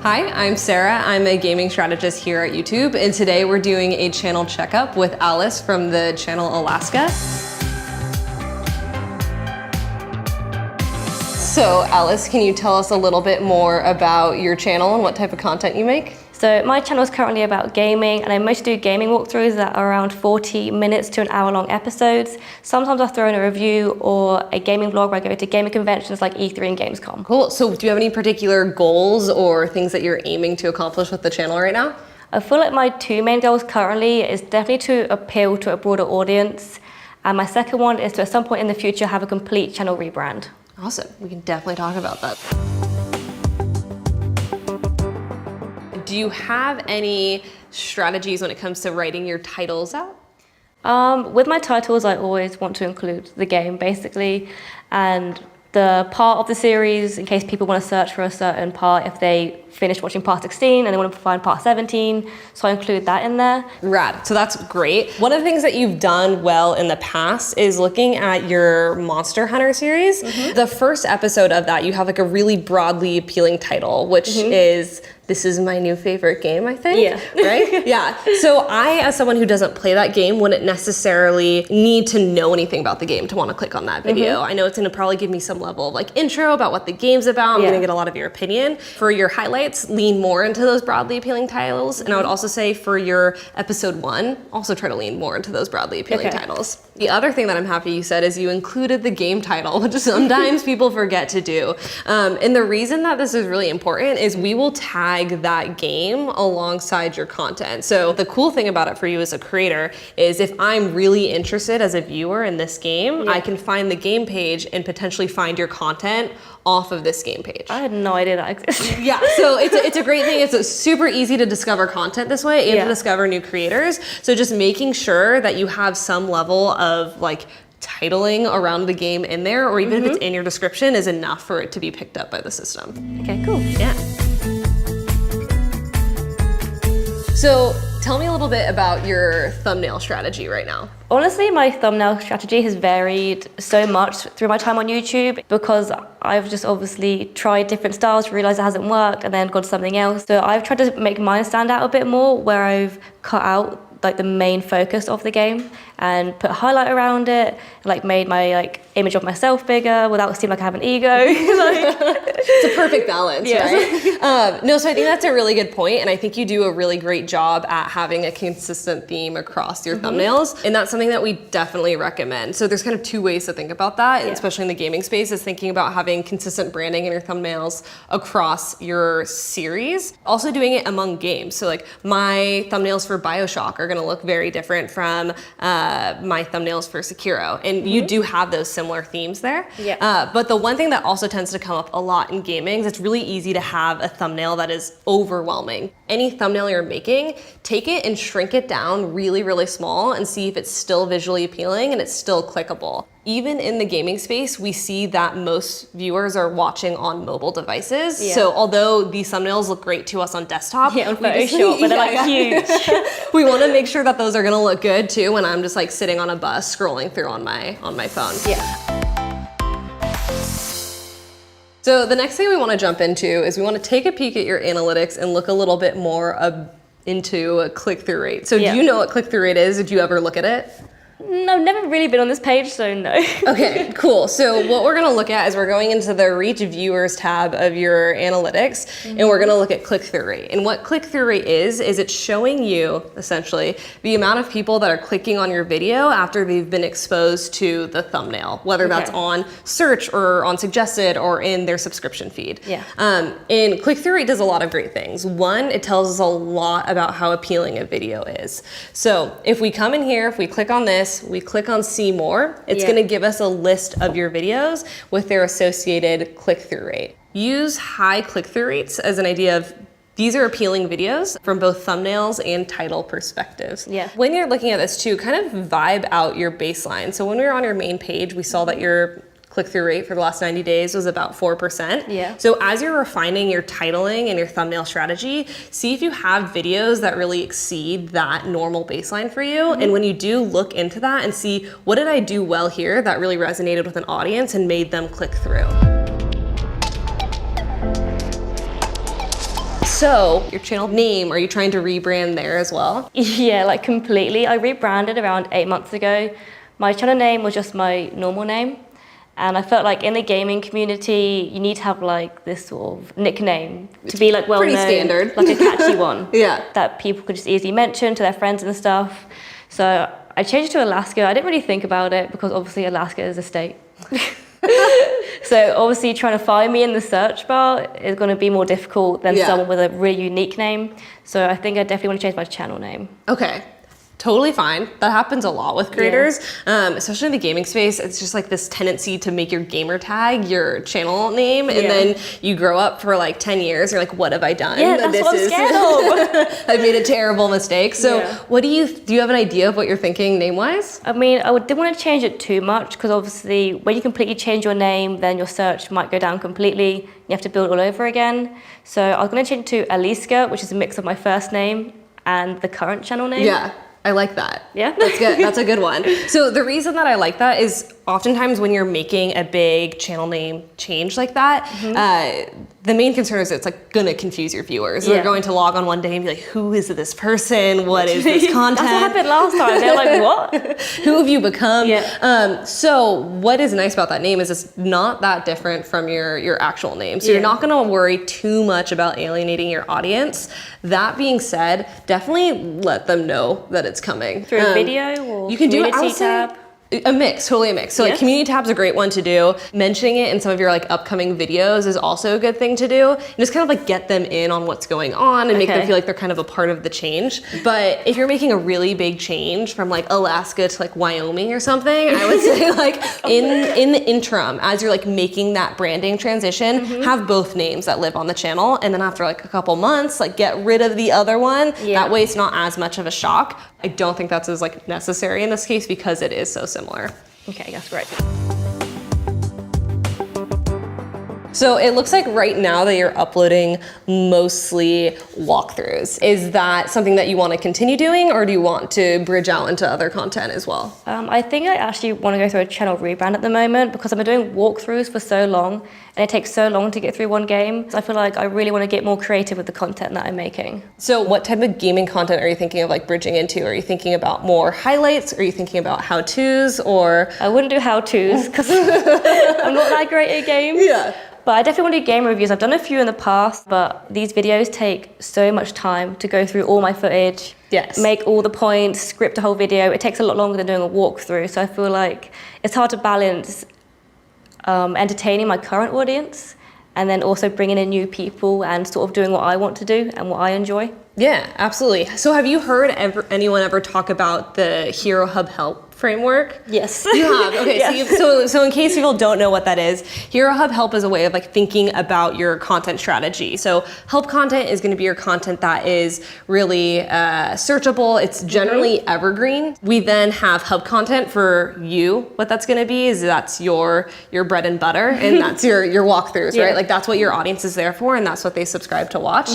Hi, I'm Sarah. I'm a gaming strategist here at YouTube, and today we're doing a channel checkup with Alice from the channel Alyska. So Alice, can you tell us a little bit more about your channel and what type of content you make? So my channel is currently about gaming, and I mostly do gaming walkthroughs that are around 40 minutes to an hour long episodes. Sometimes I'll throw in a review or a gaming vlog where I go to gaming conventions like E3 and Gamescom. Cool. So do you have any particular goals or things that you're aiming to accomplish with the channel right now? I feel like my two main goals currently is definitely to appeal to a broader audience. And my second one is to at some point in the future have a complete channel rebrand. Awesome. We can definitely talk about that. Do you have any strategies when it comes to writing your titles out? With my titles, I always want to include the game, basically, and the part of the series, in case people want to search for a certain part, if they finish watching part 16 and they want to find part 17, so I include that in there. Rad, so that's great. One of the things that you've done well in the past is looking at your Monster Hunter series. The first episode of that, you have like a really broadly appealing title, which is "This is my new favorite game," I think. Yeah. Right? Yeah. So I, as someone who doesn't play that game, wouldn't necessarily need to know anything about the game to want to click on that video. I know it's gonna probably give me some level of like intro about what the game's about. I'm gonna get a lot of your opinion. For your highlights, lean more into those broadly appealing titles. And I would also say for your episode 1, also try to lean more into those broadly appealing titles. The other thing that I'm happy you said is you included the game title, which sometimes people forget to do. And the reason that this is really important is we will tag that game alongside your content. So the cool thing about it for you as a creator is if I'm really interested as a viewer in this game, I can find the game page and potentially find your content off of this game page. I had no idea that existed. Yeah, so it's a great thing. It's super easy to discover content this way and to discover new creators. So just making sure that you have some level of like titling around the game in there, or even if it's in your description, is enough for it to be picked up by the system. Okay, cool. Yeah. So tell me a little bit about your thumbnail strategy right now. Honestly, my thumbnail strategy has varied so much through my time on YouTube because I've just obviously tried different styles, realized it hasn't worked, and then gone to something else. So I've tried to make mine stand out a bit more, where I've cut out like the main focus of the game and put a highlight around it, like made my like image of myself bigger without seeming like I have an ego. It's a perfect balance, right? No, so I think that's a really good point, and I think you do a really great job at having a consistent theme across your thumbnails, and that's something that we definitely recommend. So there's kind of two ways to think about that, especially in the gaming space, is thinking about having consistent branding in your thumbnails across your series. Also doing it among games. So like my thumbnails for BioShock are gonna look very different from my thumbnails for Sekiro, and you do have those similar themes there. But the one thing that also tends to come up a lot in gaming is it's really easy to have a thumbnail that is overwhelming. Any thumbnail you're making, take it and shrink it down really, really small and see if it's still visually appealing and it's still clickable. Even in the gaming space, we see that most viewers are watching on mobile devices. So although these thumbnails look great to us on desktop, on Photoshop, but they're like huge. We want to make sure that those are going to look good too when I'm just like sitting on a bus scrolling through on my phone. So the next thing we want to jump into is we want to take a peek at your analytics and look a little bit more into a click-through rate. So do you know what click-through rate is? Did you ever look at it? No, I've never really been on this page, so no. Okay, cool. So what we're gonna look at is we're going into the Reach Viewers tab of your analytics, and we're gonna look at click-through rate. And what click-through rate is it's showing you, essentially, the amount of people that are clicking on your video after they've been exposed to the thumbnail, whether that's on search or on suggested or in their subscription feed. And click-through rate does a lot of great things. One, it tells us a lot about how appealing a video is. So if we come in here, if we click on this, we click on see more, it's gonna give us a list of your videos with their associated click-through rate. Use high click-through rates as an idea of these are appealing videos from both thumbnails and title perspectives. When you're looking at this too, kind of vibe out your baseline. So when we were on your main page, we saw that your click-through rate for the last 90 days was about 4%. So as you're refining your titling and your thumbnail strategy, see if you have videos that really exceed that normal baseline for you. And when you do, look into that and see, what did I do well here that really resonated with an audience and made them click through? So your channel name, are you trying to rebrand there as well? Yeah, like completely. I rebranded around 8 months ago. My channel name was just my normal name. And I felt like in the gaming community, you need to have like this sort of nickname to be like well known. Pretty standard. Like a catchy one. Yeah. That people could just easily mention to their friends and stuff. So I changed it to Alyska. I didn't really think about it because obviously Alyska is a state. So obviously trying to find me in the search bar is going to be more difficult than someone with a really unique name. So I think I definitely want to change my channel name. Okay. Totally fine. That happens a lot with creators, especially in the gaming space. It's just like this tendency to make your gamer tag your channel name, and then you grow up for like 10 years. You're like, what have I done? Yeah, that's what I'm scared of. I've made a terrible mistake. So what do you have an idea of what you're thinking name-wise? I mean, I didn't want to change it too much because obviously when you completely change your name, then your search might go down completely. You have to build all over again. So I was going to change it to Alyska, which is a mix of my first name and the current channel name. Yeah. I like that. Yeah. That's good. That's a good one. So the reason that I like that is oftentimes when you're making a big channel name change like that, the main concern is it's like gonna confuse your viewers. They're going to log on one day and be like, who is this person? What is this content? That's what happened last time. They're like, what? Who have you become? Yeah. So what is nice about that name is it's not that different from your actual name. So you're not gonna worry too much about alienating your audience. That being said, definitely let them know that it's coming. Through a video or you can do it, community tab? A mix, totally a mix. So like community tab's a great one to do. Mentioning it in some of your like upcoming videos is also a good thing to do. And just kind of like get them in on what's going on and make them feel like they're kind of a part of the change. But if you're making a really big change from like Alaska to like Wyoming or something, I would say like in the interim, as you're like making that branding transition, have both names that live on the channel. And then after like a couple months, like get rid of the other one. That way it's not as much of a shock. I don't think that's as like necessary in this case because it is so similar. Okay, that's great. So it looks like right now that you're uploading mostly walkthroughs. Is that something that you want to continue doing, or do you want to bridge out into other content as well? I think I actually want to go through a channel rebrand at the moment because I've been doing walkthroughs for so long and it takes so long to get through one game. So I feel like I really want to get more creative with the content that I'm making. So what type of gaming content are you thinking of like bridging into? Are you thinking about more highlights? Are you thinking about how-tos or? I wouldn't do how-tos because I'm not that great at games. Yeah. But I definitely want to do game reviews. I've done a few in the past, but these videos take so much time to go through all my footage, make all the points, script a whole video. It takes a lot longer than doing a walkthrough. So I feel like it's hard to balance entertaining my current audience and then also bringing in new people and sort of doing what I want to do and what I enjoy. Yeah, absolutely. So have you heard anyone ever talk about the Hero Hub Help framework? Yes. You have? Okay, Yes. so in case people don't know what that is, Hero Hub Help is a way of like thinking about your content strategy. So help content is gonna be your content that is really searchable. It's generally evergreen. We then have hub content for you. What that's gonna be is that's your bread and butter and that's your walkthroughs, right? Like that's what your audience is there for and that's what they subscribe to watch.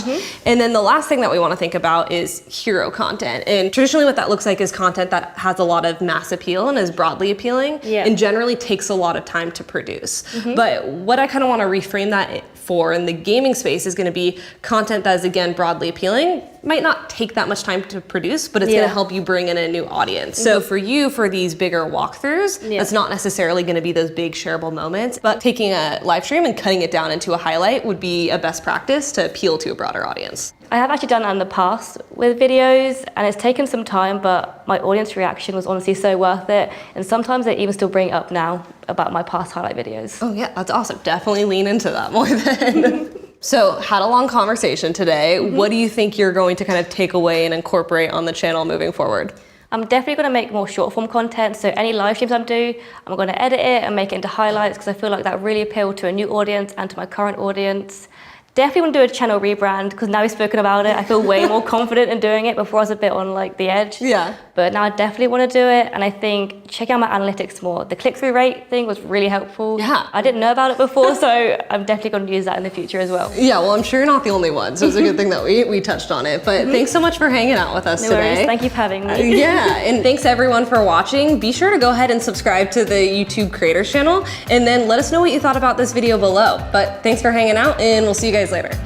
And then the last thing that we wanna think about is hero content. And traditionally what that looks like is content that has a lot of mass appeal and is broadly appealing and generally takes a lot of time to produce. But what I kind of want to reframe that for in the gaming space is going to be content that is again broadly appealing, might not take that much time to produce, but it's going to help you bring in a new audience. So for you, for these bigger walkthroughs, that's not necessarily going to be those big shareable moments, but taking a live stream and cutting it down into a highlight would be a best practice to appeal to a broader audience. I have actually done that in the past with videos and it's taken some time, but my audience reaction was honestly so worth it. And sometimes they even still bring it up now about my past highlight videos. Oh yeah, that's awesome. Definitely lean into that more then. So had a long conversation today. What do you think you're going to kind of take away and incorporate on the channel moving forward? I'm definitely going to make more short form content. So any live streams I do, I'm going to edit it and make it into highlights because I feel like that really appealed to a new audience and to my current audience. Definitely want to do a channel rebrand because now we've spoken about it, I feel way more confident in doing it. Before I was a bit on like the edge. Yeah. But now I definitely want to do it. And I think check out my analytics more. The click-through rate thing was really helpful. Yeah. I didn't know about it before, so I'm definitely going to use that in the future as well. Yeah, well, I'm sure you're not the only one. So it's a good thing that we touched on it. But thanks so much for hanging out with us today. No worries. Thank you for having me. Yeah, and thanks everyone for watching. Be sure to go ahead and subscribe to the YouTube Creators channel and then let us know what you thought about this video below. But thanks for hanging out and we'll see you guys later.